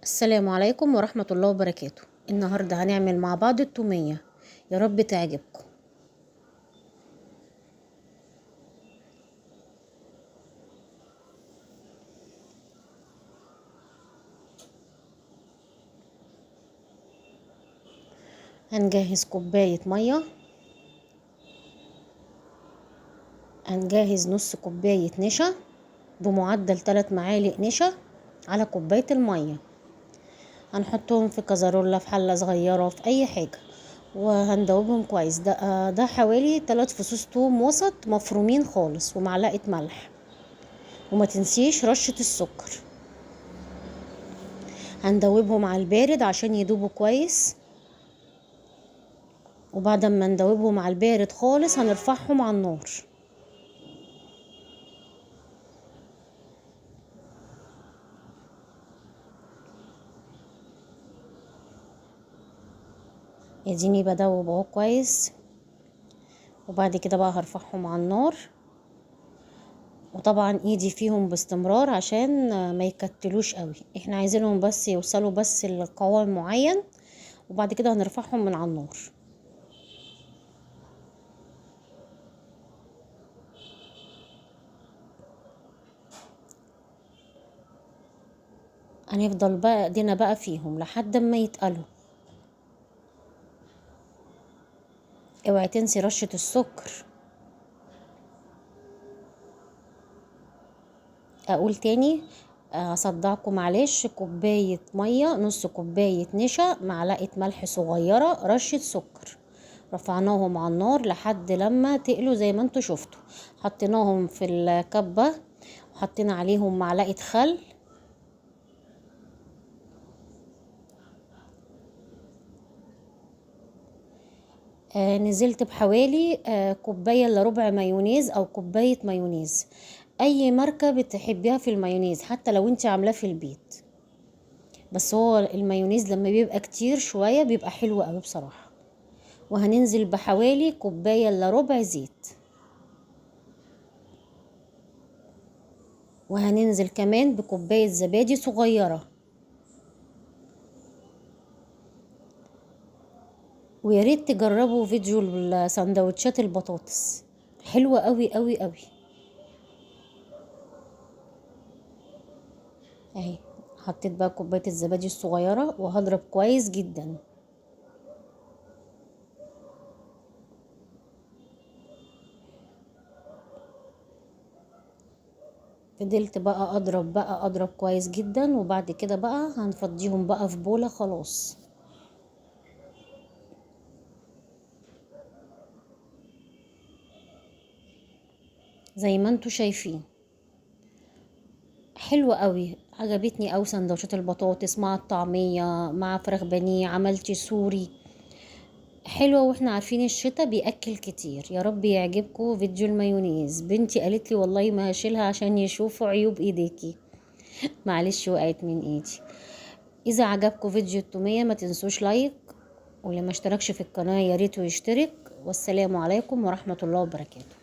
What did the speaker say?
السلام عليكم ورحمة الله وبركاته. النهاردة هنعمل مع بعض التومية، يا رب تعجبكم. هنجهز كوباية مية، هنجهز نص كوباية نشا بمعدل 3 معالق نشا على كوباية المية. هنحطهم في كزرولة، في حلة صغيرة، في اي حاجة، وهندوبهم كويس. ده حوالي 3 فصوص توم وسط مفرومين خالص، ومعلقة ملح، وما تنسيش رشة السكر. هندوبهم على البارد عشان يدوبوا كويس، وبعد ما ندوبهم على البارد خالص هنرفعهم على النار. اديني بدوب اهو كويس، وبعد كده بقى هرفعهم على النار، وطبعا ايدي فيهم باستمرار عشان ما يكتلوش قوي. احنا عايزينهم بس يوصلوا بس لقوام معين، وبعد كده هنرفعهم من على النار. هنفضل بقى ايدينا بقى فيهم لحد ما يتقلوا. اوعي تنسي رشة السكر. اقول تاني، اصدعكم معلش: كوباية مية، نص كوباية نشا، معلقة ملح صغيرة، رشة سكر. رفعناهم على النار لحد لما تقلوا زي ما انتوا شفتوا. حطيناهم في الكبة، وحطينا عليهم معلقة خل، نزلت بحوالي كوباية الا ربع مايونيز او كوباية مايونيز، اي ماركة بتحبيها في المايونيز، حتى لو انت عاملاه في البيت. بس هو المايونيز لما بيبقى كتير شوية بيبقى حلو قوي بصراحة. وهننزل بحوالي كوباية الا ربع زيت، وهننزل كمان بكوباية زبادي صغيرة. ويا ريت تجربوا فيديو سندوتشات البطاطس، حلوة قوي قوي قوي. اهي حطيت بقى كوباية الزبادي الصغيرة، وهضرب كويس جدا. فضلت بقى اضرب كويس جدا، وبعد كده بقى هنفضيهم بقى في بولة خلاص. زي ما انتوا شايفين حلوة قوي، عجبتني قوي سندوتشات البطاطس مع الطعمية مع فراخ بانيه، عملتي سوري حلوة. واحنا عارفين الشتا بيأكل كتير. يا رب يعجبكم فيديو المايونيز. بنتي قالت لي والله ما هشيلها عشان يشوفوا عيوب ايديكي. معلش وقعت من ايدي. اذا عجبكم فيديو التومية ما تنسوش لايك، واللي ما اشتركش في القناة يا ريت يشترك. والسلام عليكم ورحمة الله وبركاته.